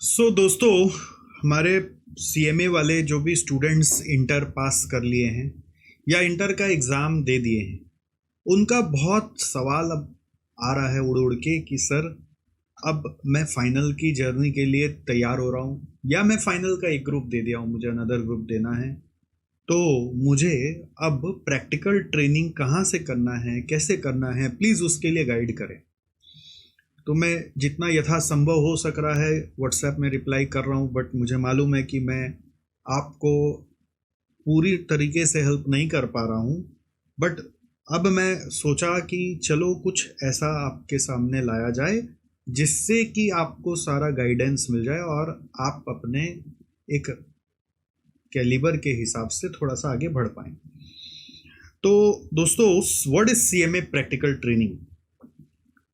दोस्तों, हमारे सीएमए वाले जो भी स्टूडेंट्स इंटर पास कर लिए हैं या इंटर का एग्ज़ाम दे दिए हैं, उनका बहुत सवाल अब आ रहा है उड़ उड़ के कि सर, अब मैं फाइनल की जर्नी के लिए तैयार हो रहा हूँ या मैं फाइनल का एक ग्रुप दे दिया हूँ, मुझे अनदर ग्रुप देना है। तो मुझे अब प्रैक्टिकल ट्रेनिंग कहाँ से करना है, कैसे करना है, प्लीज़ उसके लिए गाइड करें। तो मैं जितना यथासंभव हो सक रहा है व्हाट्सएप में रिप्लाई कर रहा हूँ, बट मुझे मालूम है कि मैं आपको पूरी तरीके से हेल्प नहीं कर पा रहा हूँ। बट अब मैं सोचा कि चलो कुछ ऐसा आपके सामने लाया जाए जिससे कि आपको सारा गाइडेंस मिल जाए और आप अपने एक कैलिबर के हिसाब से थोड़ा सा आगे बढ़ पाएँ। तो दोस्तों, what is CMA practical training?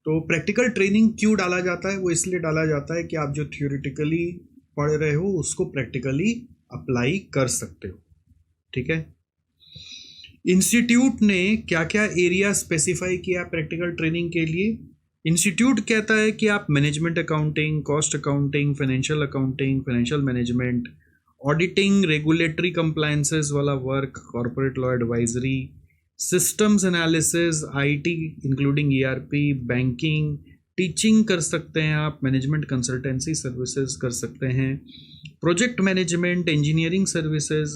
तो प्रैक्टिकल ट्रेनिंग क्यों डाला जाता है? वो इसलिए डाला जाता है कि आप जो थियोरिटिकली पढ़ रहे हो उसको प्रैक्टिकली अप्लाई कर सकते हो। ठीक है। इंस्टीट्यूट ने क्या क्या एरिया स्पेसिफाई किया प्रैक्टिकल ट्रेनिंग के लिए? इंस्टीट्यूट कहता है कि आप management accounting, cost accounting, financial accounting, financial management, auditing, regulatory compliances वाला work, corporate law advisory, systems analysis, IT including ERP, banking, teaching कर सकते हैं आप, मैनेजमेंट कंसल्टेंसी सर्विसेज कर सकते हैं, प्रोजेक्ट मैनेजमेंट, इंजीनियरिंग सर्विसेज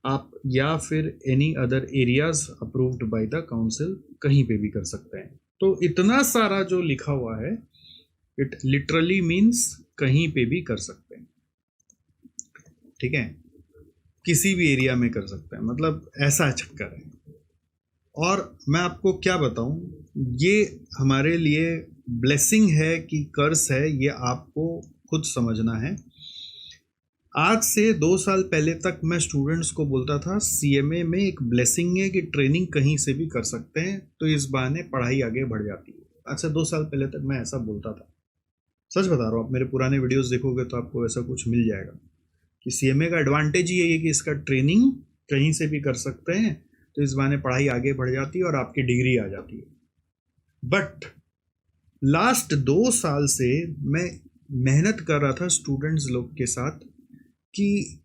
आप, या फिर any other areas approved by the council कहीं पे भी कर सकते हैं। तो इतना सारा जो लिखा हुआ है, इट लिटरली मीन्स कहीं पे भी कर सकते हैं। ठीक है, किसी भी एरिया में कर सकते हैं, मतलब ऐसा चक्कर है। और मैं आपको क्या बताऊं, ये हमारे लिए ब्लेसिंग है कि कर्स है, ये आपको खुद समझना है। आज से 2 साल पहले तक मैं स्टूडेंट्स को बोलता था सीएमए में एक ब्लेसिंग है कि ट्रेनिंग कहीं से भी कर सकते हैं, तो इस बहाने पढ़ाई आगे बढ़ जाती है। आज से 2 साल पहले तक मैं ऐसा बोलता था। सच बता रहा हूँ, आप मेरे पुराने वीडियोस देखोगे तो आपको ऐसा कुछ मिल जाएगा कि सीएमए का एडवांटेज ये है कि इसका ट्रेनिंग कहीं से भी कर सकते हैं, तो इस बहाने पढ़ाई आगे बढ़ जाती है और आपकी डिग्री आ जाती है। बट लास्ट 2 साल से मैं मेहनत कर रहा था स्टूडेंट्स लोग के साथ कि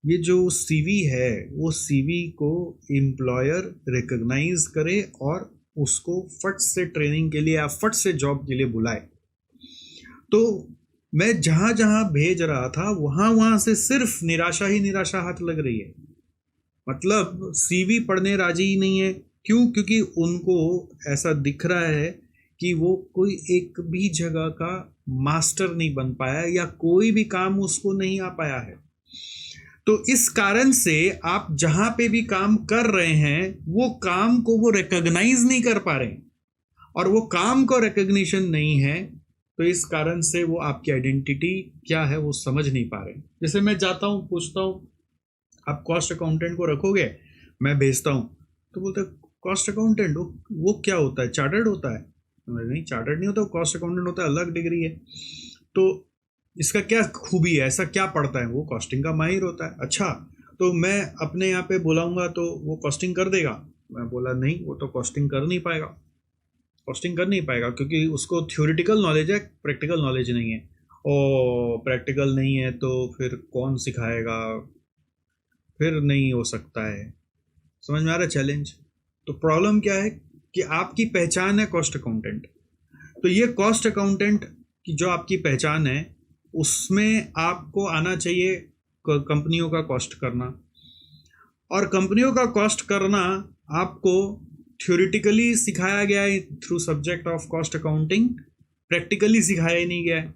ये जो सीवी है वो सीवी को एम्प्लॉयर रिकॉग्नाइज करे और उसको फट से ट्रेनिंग के लिए या फट से जॉब के लिए बुलाए। तो मैं जहाँ जहाँ भेज रहा था वहाँ वहाँ से सिर्फ निराशा ही निराशा हाथ लग रही है। मतलब सीवी पढ़ने राजी ही नहीं है। क्यों? क्योंकि उनको ऐसा दिख रहा है कि वो कोई एक भी जगह का मास्टर नहीं बन पाया या कोई भी काम उसको नहीं आ पाया है। तो इस कारण से आप जहां पे भी काम कर रहे हैं वो काम को वो रिकॉग्नाइज नहीं कर पा रहे हैं, और वो काम को रिकॉग्निशन नहीं है, तो इस कारण से वो आपकी आइडेंटिटी क्या है वो समझ नहीं पा रहे हैं। जैसे मैं जाता हूँ, पूछता हूँ आप कॉस्ट अकाउंटेंट को रखोगे, मैं भेजता हूँ तो बोलते कॉस्ट अकाउंटेंट वो क्या होता है, चार्टर्ड होता है? नहीं, चार्टर्ड नहीं होता, कॉस्ट अकाउंटेंट होता है, अलग डिग्री है। तो इसका क्या खूबी है, ऐसा क्या पढ़ता है? वो कॉस्टिंग का माहिर होता है। अच्छा, तो मैं अपने यहाँ पे बुलाऊंगा तो वो कॉस्टिंग कर देगा? मैं बोला नहीं, वो तो कॉस्टिंग कर नहीं पाएगा, कॉस्टिंग कर नहीं पाएगा क्योंकि उसको थ्योरेटिकल नॉलेज है, प्रैक्टिकल नॉलेज नहीं है। और प्रैक्टिकल नहीं है तो फिर कौन सिखाएगा? फिर नहीं हो सकता है। समझ में आ रहा है चैलेंज? तो प्रॉब्लम क्या है कि आपकी पहचान है कॉस्ट अकाउंटेंट, तो ये कॉस्ट अकाउंटेंट की जो आपकी पहचान है उसमें आपको आना चाहिए कंपनियों का कॉस्ट करना। और कंपनियों का कॉस्ट करना आपको थ्योरेटिकली सिखाया गया है through subject of cost accounting, practically सिखाया ही नहीं गया है।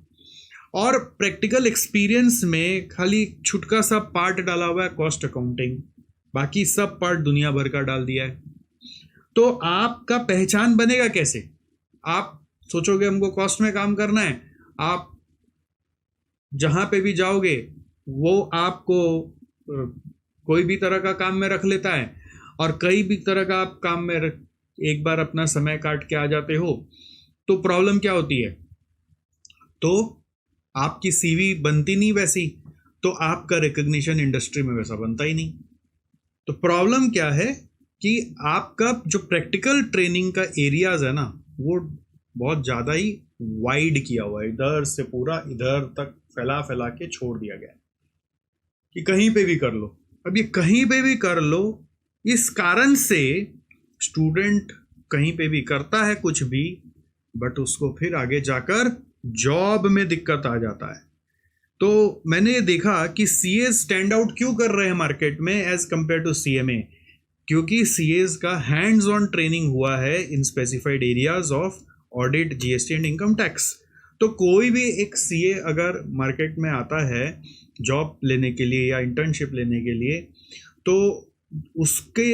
और प्रैक्टिकल एक्सपीरियंस में खाली छुटका सा पार्ट डाला हुआ है कॉस्ट अकाउंटिंग, बाकी सब पार्ट दुनिया भर का डाल दिया है। तो आपका पहचान बनेगा कैसे? आप सोचोगे हमको कॉस्ट में काम करना है, आप जहां पे भी जाओगे वो आपको कोई भी तरह का काम में रख लेता है, और कई भी तरह का आप काम में एक बार अपना समय काट के आ जाते हो। तो प्रॉब्लम क्या होती है? तो आपकी सीवी बनती नहीं वैसी, तो आपका रिकग्निशन इंडस्ट्री में वैसा बनता ही नहीं। तो प्रॉब्लम क्या है कि आपका जो प्रैक्टिकल ट्रेनिंग का एरियाज है ना, वो बहुत ज़्यादा ही वाइड किया हुआ है, इधर से पूरा इधर तक फैला फैला के छोड़ दिया गया है कि कहीं पे भी कर लो। अब ये कहीं पे भी कर लो, इस कारण से स्टूडेंट कहीं पे भी करता है कुछ भी, बट उसको फिर आगे जाकर जॉब में दिक्कत आ जाता है। तो मैंने ये देखा कि सीए स्टैंड आउट क्यों कर रहे हैं मार्केट में एज कंपेयर टू सीएमए, क्योंकि सीएस का हैंड्स ऑन ट्रेनिंग हुआ है इन specified areas of audit, GST and income tax. तो कोई भी एक सीए अगर मार्केट में आता है जॉब लेने के लिए या इंटर्नशिप लेने के लिए, तो उसके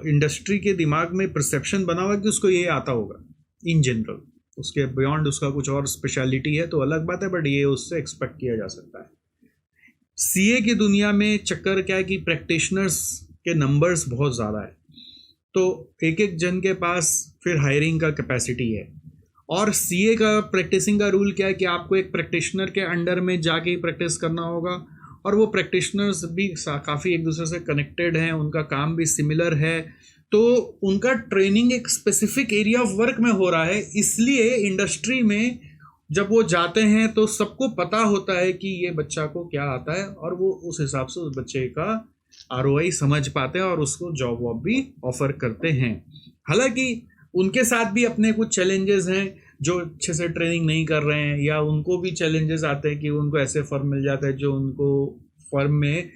इंडस्ट्री के दिमाग में परसेप्शन बना हुआ कि उसको ये आता होगा इन जनरल। उसके बियॉन्ड उसका कुछ और स्पेशलिटी है तो अलग बात है, बट ये उससे एक्सपेक्ट किया जा सकता है। सीए की दुनिया में चक्कर क्या है कि प्रैक्टिशनर्स के नंबर्स बहुत ज़्यादा है, तो एक एक जन के पास फिर हायरिंग का कैपेसिटी है। और सीए का प्रैक्टिसिंग का रूल क्या है कि आपको एक प्रैक्टिशनर के अंडर में जाके ही प्रैक्टिस करना होगा, और वो प्रैक्टिशनर्स भी काफ़ी एक दूसरे से कनेक्टेड हैं, उनका काम भी सिमिलर है, तो उनका ट्रेनिंग एक स्पेसिफिक एरिया ऑफ वर्क में हो रहा है। इसलिए इंडस्ट्री में जब वो जाते हैं तो सबको पता होता है कि ये बच्चा को क्या आता है, और वो उस हिसाब से उस बच्चे का आरओआई समझ पाते हैं और उसको जॉब वॉब भी ऑफर करते हैं। हालांकि उनके साथ भी अपने कुछ चैलेंजेस हैं, जो अच्छे से ट्रेनिंग नहीं कर रहे हैं, या उनको भी चैलेंजेस आते हैं कि उनको ऐसे फर्म मिल जाता है जो उनको फर्म में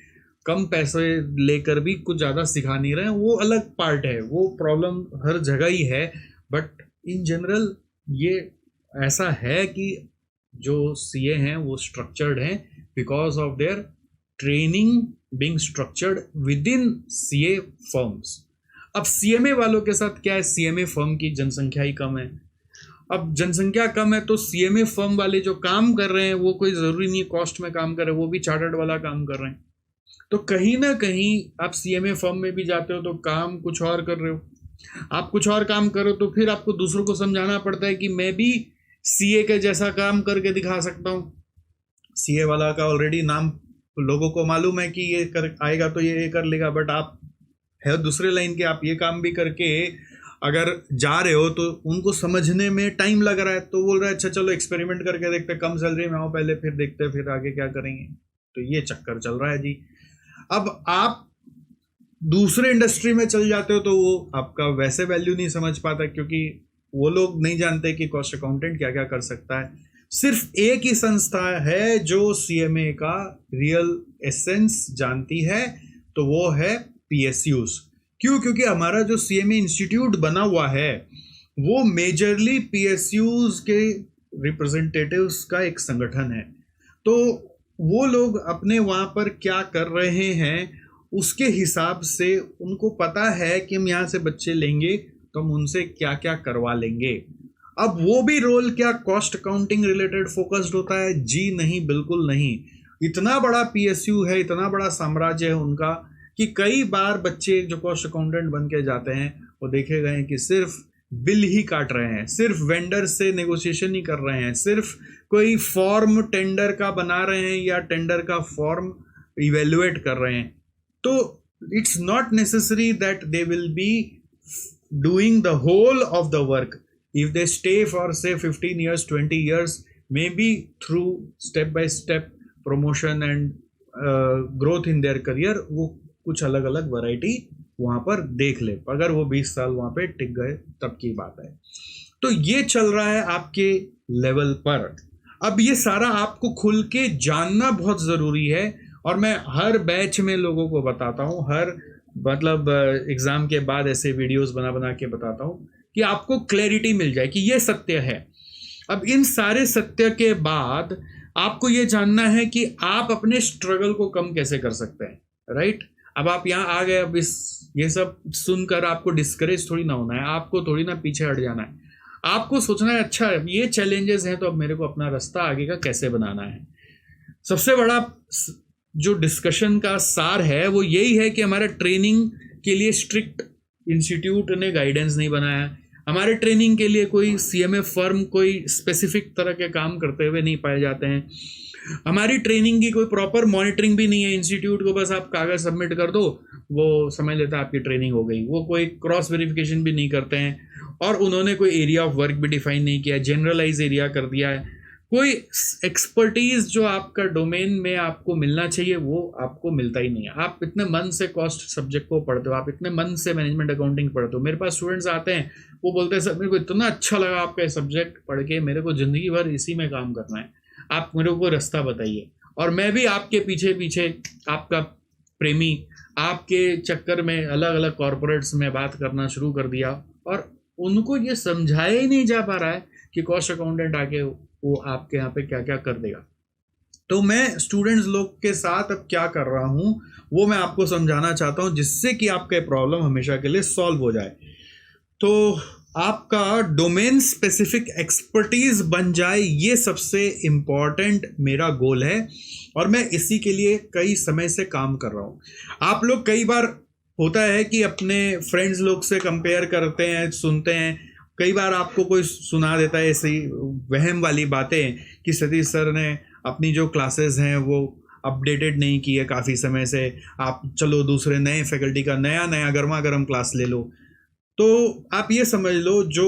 कम पैसे लेकर भी कुछ ज़्यादा सिखा नहीं रहे हैं, वो अलग पार्ट है, वो प्रॉब्लम हर जगह ही है। बट इन जनरल ये ऐसा है कि जो सीए हैं वो स्ट्रक्चर्ड हैं because of their training being structured with in CA firms. अब सीएमए वालों के साथ क्या है, सीएमए फर्म की जनसंख्या ही कम है। अब जनसंख्या कम है तो सीएमए फर्म वाले जो काम कर रहे हैं वो कोई ज़रूरी नहीं कॉस्ट में काम कर रहे हैं, वो भी चार्टर्ड वाला काम कर रहे हैं। तो कहीं ना कहीं आप सीएमए फर्म में भी जाते हो तो काम कुछ और कर रहे हो, आप कुछ और काम करो तो फिर आपको दूसरों को समझाना पड़ता है कि मैं भी सीए के जैसा काम करके दिखा सकता हूँ। सीए वाला का ऑलरेडी नाम लोगों को मालूम है कि ये कर आएगा तो ये कर लेगा, बट आप है दूसरे लाइन के, आप ये काम भी करके अगर जा रहे हो तो उनको समझने में टाइम लग रहा है, तो बोल रहा है अच्छा चलो एक्सपेरिमेंट करके देखते, कम सैलरी में आओ पहले, फिर देखते फिर आगे क्या करेंगे। तो ये चक्कर चल रहा है जी। अब आप दूसरे इंडस्ट्री में चल जाते हो तो वो आपका वैसे वैल्यू नहीं समझ पाता, क्योंकि वो लोग नहीं जानते कि कॉस्ट अकाउंटेंट क्या क्या कर सकता है। सिर्फ एक ही संस्था है जो सीएमए का रियल एसेंस जानती है, तो वो है पीएसयूज। क्यों? क्योंकि हमारा जो सीएमए इंस्टीट्यूट बना हुआ है वो मेजरली पीएसयूज के रिप्रेजेंटेटिव्स का एक संगठन है। तो वो लोग अपने वहाँ पर क्या कर रहे हैं उसके हिसाब से उनको पता है कि हम यहाँ से बच्चे लेंगे तो हम उनसे क्या क्या करवा लेंगे। अब वो भी रोल क्या कॉस्ट अकाउंटिंग रिलेटेड फोकस्ड होता है? जी नहीं, बिल्कुल नहीं। इतना बड़ा पीएसयू है, इतना बड़ा साम्राज्य है उनका कि कई बार बच्चे जो कॉस्ट अकाउंटेंट बन के जाते हैं वो देखे गए हैं कि सिर्फ बिल ही काट रहे हैं, सिर्फ वेंडर से नेगोशिएशन ही कर रहे हैं, सिर्फ कोई फॉर्म टेंडर का बना रहे हैं या टेंडर का फॉर्म इवेल्युएट कर रहे हैं। तो it's not necessary that they will be doing the whole of the work. If they stay for say 15 years 20 years, may be through step by step promotion and growth in their career, वो कुछ अलग अलग variety वहाँ पर देख ले। अगर वो 20 साल वहाँ पे टिक गए तब की बात है। तो ये चल रहा है आपके लेवल पर। अब ये सारा आपको खुल के जानना बहुत ज़रूरी है, और मैं हर बैच में लोगों को बताता हूँ, हर मतलब एग्ज़ाम के बाद ऐसे वीडियोस बना बना के बताता हूँ कि आपको क्लैरिटी मिल जाए कि ये सत्य है। अब इन सारे सत्य के बाद आपको ये जानना है कि आप अपने स्ट्रगल को कम कैसे कर सकते हैं, राइट? अब आप यहाँ आ गए, अब ये सब सुनकर आपको डिस्करेज थोड़ी ना होना है, आपको थोड़ी ना पीछे हट जाना है। आपको सोचना है अच्छा ये चैलेंजेस हैं तो अब मेरे को अपना रास्ता आगे का कैसे बनाना है। सबसे बड़ा जो डिस्कशन का सार है वो यही है कि हमारा ट्रेनिंग के लिए स्ट्रिक्ट इंस्टीट्यूट ने गाइडेंस नहीं बनाया। हमारे ट्रेनिंग के लिए कोई सीएमए फर्म कोई स्पेसिफिक तरह के काम करते हुए नहीं पाए जाते हैं। हमारी ट्रेनिंग की कोई प्रॉपर मॉनिटरिंग भी नहीं है। इंस्टीट्यूट को बस आप कागज़ सबमिट कर दो, वो समझ लेता है आपकी ट्रेनिंग हो गई। वो कोई क्रॉस वेरिफिकेशन भी नहीं करते हैं। और उन्होंने कोई एरिया ऑफ वर्क भी डिफाइन नहीं किया, जनरलाइज एरिया कर दिया है। कोई एक्सपर्टीज जो आपका डोमेन में आपको मिलना चाहिए वो आपको मिलता ही नहीं है। आप इतने मन से कॉस्ट सब्जेक्ट को पढ़ते हो, आप इतने मन से मैनेजमेंट अकाउंटिंग पढ़ते हो। मेरे पास स्टूडेंट्स आते हैं, वो बोलते हैं सर मेरे को इतना अच्छा लगा आपका सब्जेक्ट पढ़ के, मेरे को ज़िंदगी भर इसी में काम करना है, आप मेरे को रास्ता बताइए। और मैं भी आपके पीछे पीछे आपका प्रेमी, आपके चक्कर में अलग अलग कॉरपोरेट्स में बात करना शुरू कर दिया, और उनको ये समझाया ही नहीं जा पा रहा है कि कॉस्ट अकाउंटेंट आके वो आपके यहाँ पे क्या क्या कर देगा। तो मैं स्टूडेंट्स लोग के साथ अब क्या कर रहा हूँ वो मैं आपको समझाना चाहता हूँ, जिससे कि आपका प्रॉब्लम हमेशा के लिए सॉल्व हो जाए। तो आपका डोमेन स्पेसिफिक एक्सपर्टीज बन जाए, ये सबसे इम्पॉर्टेंट मेरा गोल है, और मैं इसी के लिए कई समय से काम कर रहा हूँ। आप लोग कई बार होता है कि अपने फ्रेंड्स लोग से कंपेयर करते हैं, सुनते हैं, कई बार आपको कोई सुना देता है ऐसी वहम वाली बातें कि सतीश सर ने अपनी जो क्लासेस हैं वो अपडेटेड नहीं की है काफ़ी समय से, आप चलो दूसरे नए फैकल्टी का नया नया गर्मा गर्म क्लास ले लो। तो आप ये समझ लो जो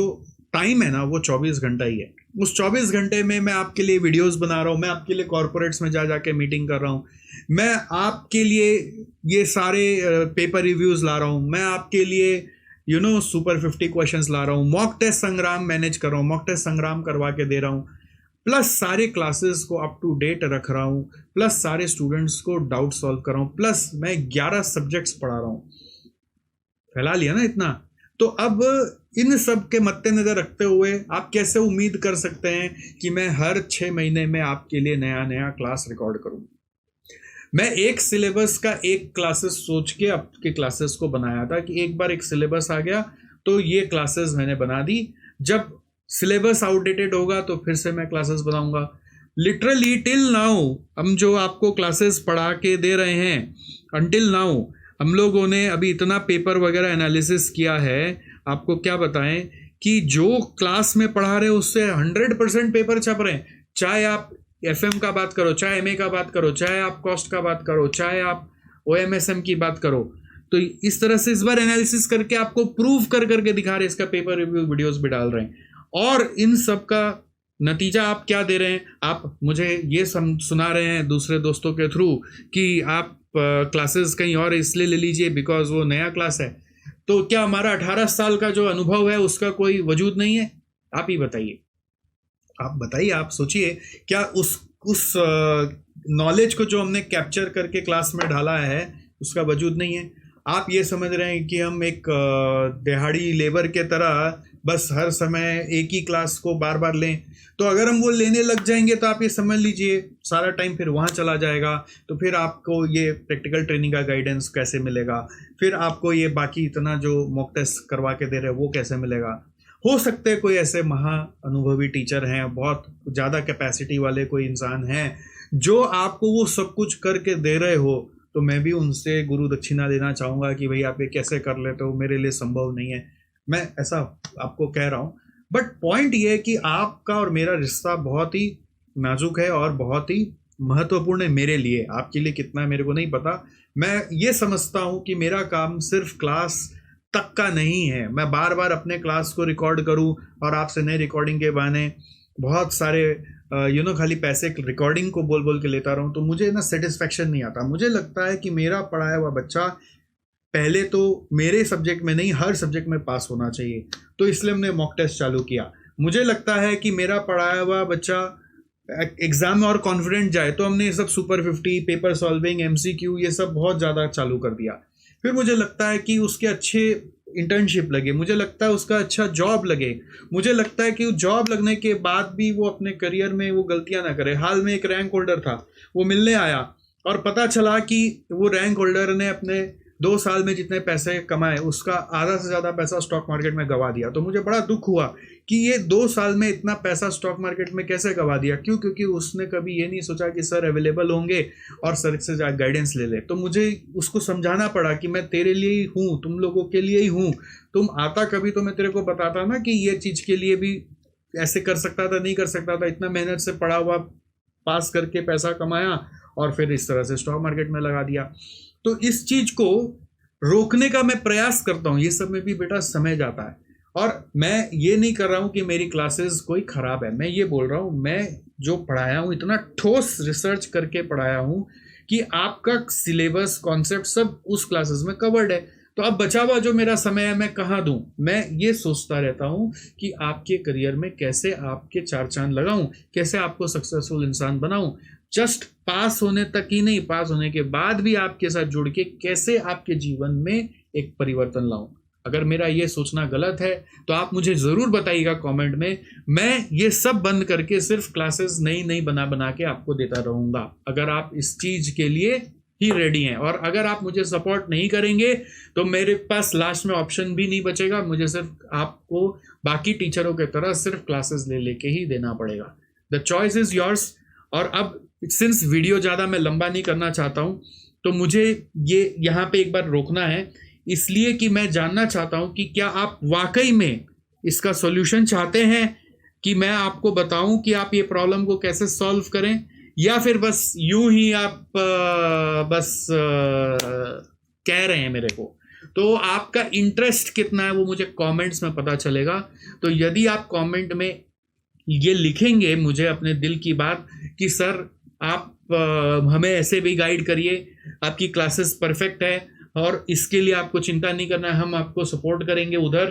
टाइम है ना वो 24 घंटा ही है। उस 24 घंटे में मैं आपके लिए वीडियोस बना रहा हूँ, मैं आपके लिए कॉरपोरेट्स में जा जाके मीटिंग कर रहा हूँ, मैं आपके लिए ये सारे पेपर रिव्यूज़ ला रहा हूँ, मैं आपके लिए सुपर 50 क्वेश्चंस ला रहा हूँ, मॉक टेस्ट संग्राम मैनेज कर रहा हूँ, मॉक टेस्ट संग्राम करवा के दे रहा हूँ, प्लस सारे क्लासेस को अप टू डेट रख रहा हूँ, प्लस सारे स्टूडेंट्स को डाउट सॉल्व कर रहा हूँ, प्लस मैं 11 सब्जेक्ट्स पढ़ा रहा हूँ। फैला लिया ना इतना। तो अब इन सब के मद्देनजर रखते हुए आप कैसे उम्मीद कर सकते हैं कि मैं हर 6 महीने में आपके लिए नया नया क्लास रिकॉर्ड करूँ। मैं एक सिलेबस का एक क्लासेस सोच के आपके क्लासेस को बनाया था कि एक बार एक सिलेबस आ गया तो ये क्लासेस मैंने बना दी, जब सिलेबस आउटडेटेड होगा तो फिर से मैं क्लासेस बनाऊंगा। लिटरली टिल नाउ हम जो आपको क्लासेस पढ़ा के दे रहे हैं, अनटिल नाउ हम लोगों ने अभी इतना पेपर वगैरह एनालिसिस किया है, आपको क्या बताएं कि जो क्लास में पढ़ा रहे उससे 100% पेपर छप रहे हैं। चाहे आप FM का बात करो, चाहे MA का बात करो, चाहे आप कॉस्ट का बात करो, चाहे आप OMSM की बात करो। तो इस तरह से इस बार एनालिसिस करके आपको प्रूव कर करके दिखा रहे हैं, इसका पेपर रिव्यू वीडियोस भी डाल रहे हैं। और इन सब का नतीजा आप क्या दे रहे हैं, आप मुझे ये सुना रहे हैं दूसरे दोस्तों के थ्रू कि आप क्लासेस कहीं और इसलिए ले लीजिए बिकॉज वो नया क्लास है। तो क्या हमारा 18 साल का जो अनुभव है उसका कोई वजूद नहीं है? आप ही बताइए, आप बताइए, आप सोचिए, क्या उस नॉलेज को जो हमने कैप्चर करके क्लास में डाला है उसका वजूद नहीं है? आप ये समझ रहे हैं कि हम एक दिहाड़ी लेबर के तरह बस हर समय एक ही क्लास को बार बार लें? तो अगर हम वो लेने लग जाएंगे तो आप ये समझ लीजिए सारा टाइम फिर वहाँ चला जाएगा। तो फिर आपको ये प्रैक्टिकल ट्रेनिंग का गाइडेंस कैसे मिलेगा? फिर आपको ये बाकी इतना जो मॉक टेस्ट करवा के दे रहे हैं वो कैसे मिलेगा? हो सकते हैं कोई ऐसे महा अनुभवी टीचर हैं, बहुत ज़्यादा कैपेसिटी वाले कोई इंसान हैं जो आपको वो सब कुछ करके दे रहे हो, तो मैं भी उनसे गुरु दक्षिणा देना चाहूँगा कि भाई आप ये कैसे कर लेते हो, मेरे लिए संभव नहीं है। मैं ऐसा आपको कह रहा हूँ, बट पॉइंट ये है कि आपका और मेरा रिश्ता बहुत ही नाजुक है और बहुत ही महत्वपूर्ण है मेरे लिए। आपके लिए कितना है मेरे को नहीं पता। मैं ये समझता हूँ कि मेरा काम सिर्फ क्लास तक का नहीं है, मैं बार बार अपने क्लास को रिकॉर्ड करूँ और आपसे नए रिकॉर्डिंग के बहाने बहुत सारे खाली पैसे रिकॉर्डिंग को बोल बोल के लेता रहूँ, तो मुझे ना सेटिस्फेक्शन नहीं आता। मुझे लगता है कि मेरा पढ़ाया हुआ बच्चा पहले तो मेरे सब्जेक्ट में नहीं हर सब्जेक्ट में पास होना चाहिए, तो इसलिए हमने मॉक टेस्ट चालू किया। मुझे लगता है कि मेरा पढ़ाया हुआ बच्चा एग्ज़ाम में और कॉन्फिडेंट जाए, तो हमने ये सब सुपर 50, पेपर सॉल्विंग, MCQ ये सब बहुत ज़्यादा चालू कर दिया। फिर मुझे लगता है कि उसके अच्छे इंटर्नशिप लगे, मुझे लगता है उसका अच्छा जॉब लगे, मुझे लगता है कि जॉब लगने के बाद भी वो अपने करियर में वो गलतियां ना करे। हाल में एक रैंक होल्डर था, वो मिलने आया और पता चला कि वो रैंक होल्डर ने अपने 2 साल में जितने पैसे कमाए उसका आधा से ज़्यादा पैसा स्टॉक मार्केट में गंवा दिया। तो मुझे बड़ा दुख हुआ कि ये 2 साल में इतना पैसा स्टॉक मार्केट में कैसे गंवा दिया। क्यों? क्योंकि उसने कभी ये नहीं सोचा कि सर अवेलेबल होंगे और सर से गाइडेंस ले ले। तो मुझे उसको समझाना पड़ा कि मैं तेरे लिए ही हूँ, तुम लोगों के लिए ही हूँ, तुम आता कभी तो मैं तेरे को बताता ना कि ये चीज़ के लिए भी ऐसे कर सकता था, नहीं कर सकता था। इतना मेहनत से पढ़ा हुआ, पास करके पैसा कमाया और फिर इस तरह से स्टॉक मार्केट में लगा दिया। तो इस चीज़ को रोकने का मैं प्रयास करता हूँ। ये सब में भी बेटा समय जाता है और मैं ये नहीं कर रहा हूँ कि मेरी क्लासेस कोई ख़राब है, मैं ये बोल रहा हूँ मैं जो पढ़ाया हूँ इतना ठोस रिसर्च करके पढ़ाया हूँ कि आपका सिलेबस कॉन्सेप्ट सब उस क्लासेस में कवर्ड है। तो अब बचा हुआ जो मेरा समय है मैं कहाँ दूँ? मैं ये सोचता रहता हूँ कि आपके करियर में कैसे आपके चार चांद लगाऊँ, कैसे आपको सक्सेसफुल इंसान बनाऊँ। जस्ट पास होने तक ही नहीं, पास होने के बाद भी आपके साथ जुड़ के कैसे आपके जीवन में एक परिवर्तन लाऊं। अगर मेरा ये सोचना गलत है तो आप मुझे ज़रूर बताइएगा कमेंट में। मैं ये सब बंद करके सिर्फ क्लासेस नई नई बना बना के आपको देता रहूँगा, अगर आप इस चीज़ के लिए ही रेडी हैं। और अगर आप मुझे सपोर्ट नहीं करेंगे तो मेरे पास लास्ट में ऑप्शन भी नहीं बचेगा, मुझे सिर्फ आपको बाकी टीचरों के तरह सिर्फ क्लासेस ले लेके ही देना पड़ेगा। The choice is yours. और अब सिंस वीडियो ज़्यादा मैं लंबा नहीं करना चाहता हूँ तो मुझे ये यहाँ पे एक बार रोकना है, इसलिए कि मैं जानना चाहता हूँ कि क्या आप वाकई में इसका सॉल्यूशन चाहते हैं कि मैं आपको बताऊं कि आप ये प्रॉब्लम को कैसे सॉल्व करें, या फिर बस यूं ही आप कह रहे हैं मेरे को। तो आपका इंटरेस्ट कितना है वो मुझे कमेंट्स में पता चलेगा। तो यदि आप कमेंट में ये लिखेंगे मुझे अपने दिल की बात कि सर आप हमें ऐसे भी गाइड करिए, आपकी क्लासेस परफेक्ट है और इसके लिए आपको चिंता नहीं करना है, हम आपको सपोर्ट करेंगे उधर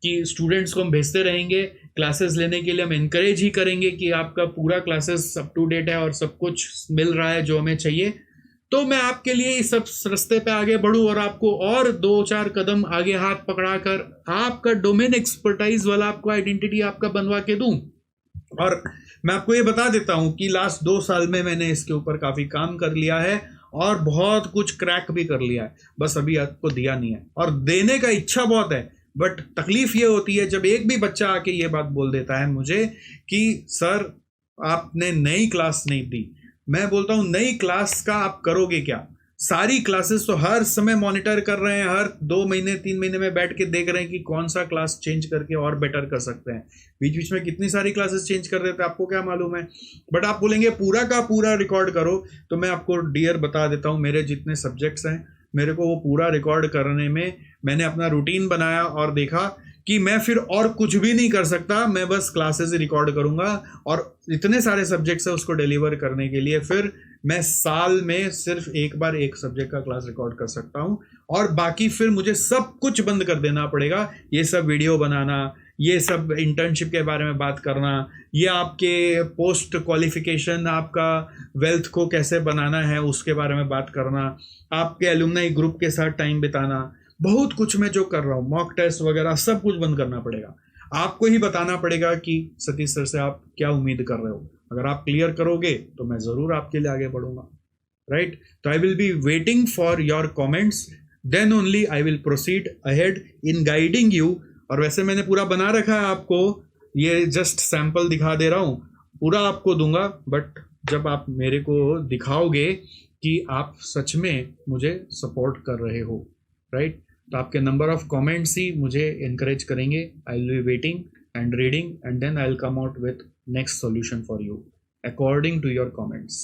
कि स्टूडेंट्स को हम भेजते रहेंगे क्लासेस लेने के लिए, हम इनकरेज ही करेंगे कि आपका पूरा क्लासेस अप टू डेट है और सब कुछ मिल रहा है जो हमें चाहिए, तो मैं आपके लिए इस सब रास्ते पे आगे बढ़ूँ और आपको और 2-4 कदम आगे हाथ पकड़ा कर आपका डोमेन एक्सपर्टाइज वाला आपको आइडेंटिटी आपका बनवा के दूँ। और मैं आपको ये बता देता हूँ कि लास्ट 2 साल में मैंने इसके ऊपर काफ़ी काम कर लिया है और बहुत कुछ क्रैक भी कर लिया है, बस अभी आपको दिया नहीं है। और देने का इच्छा बहुत है, बट तकलीफ ये होती है जब एक भी बच्चा आके ये बात बोल देता है मुझे कि सर आपने नई क्लास नहीं दी। मैं बोलता हूँ नई क्लास का आप करोगे क्या? सारी क्लासेस तो हर समय मॉनिटर कर रहे हैं, हर 2 महीने 3 महीने में बैठ के देख रहे हैं कि कौन सा क्लास चेंज करके और बेटर कर सकते हैं। बीच बीच में कितनी सारी क्लासेस चेंज कर देते हैं आपको क्या मालूम है। बट आप बोलेंगे पूरा का पूरा रिकॉर्ड करो, तो मैं आपको डियर बता देता हूँ मेरे जितने सब्जेक्ट्स हैं मेरे को वो पूरा रिकॉर्ड करने में मैंने अपना रूटीन बनाया और देखा कि मैं फिर और कुछ भी नहीं कर सकता, मैं बस क्लासेस ही रिकॉर्ड करूँगा। और इतने सारे सब्जेक्ट्स है उसको डिलीवर करने के लिए फिर मैं साल में सिर्फ एक बार एक सब्जेक्ट का क्लास रिकॉर्ड कर सकता हूँ, और बाकी फिर मुझे सब कुछ बंद कर देना पड़ेगा। ये सब वीडियो बनाना, ये सब इंटर्नशिप के बारे में बात करना, ये आपके पोस्ट क्वालिफिकेशन आपका वेल्थ को कैसे बनाना है उसके बारे में बात करना, आपके एलुमनाई ग्रुप के साथ टाइम बिताना, बहुत कुछ मैं जो कर रहा हूँ, मॉक टेस्ट वगैरह सब कुछ बंद करना पड़ेगा। आपको ही बताना पड़ेगा कि सतीश सर से आप क्या उम्मीद कर रहे हो। अगर आप क्लियर करोगे तो मैं ज़रूर आपके लिए आगे बढ़ूंगा, राइट। तो I will be waiting for your comments, then only I will proceed ahead in guiding you. और वैसे मैंने पूरा बना रखा है आपको, ये जस्ट सैंपल दिखा दे रहा हूँ, पूरा आपको दूंगा बट जब आप मेरे को दिखाओगे कि आप सच में मुझे सपोर्ट कर रहे हो, राइट। तो आपके नंबर ऑफ कमेंट्स ही मुझे इनकरेज करेंगे। आई will be waiting and reading, and then I'll come out with next solution for you according to your comments.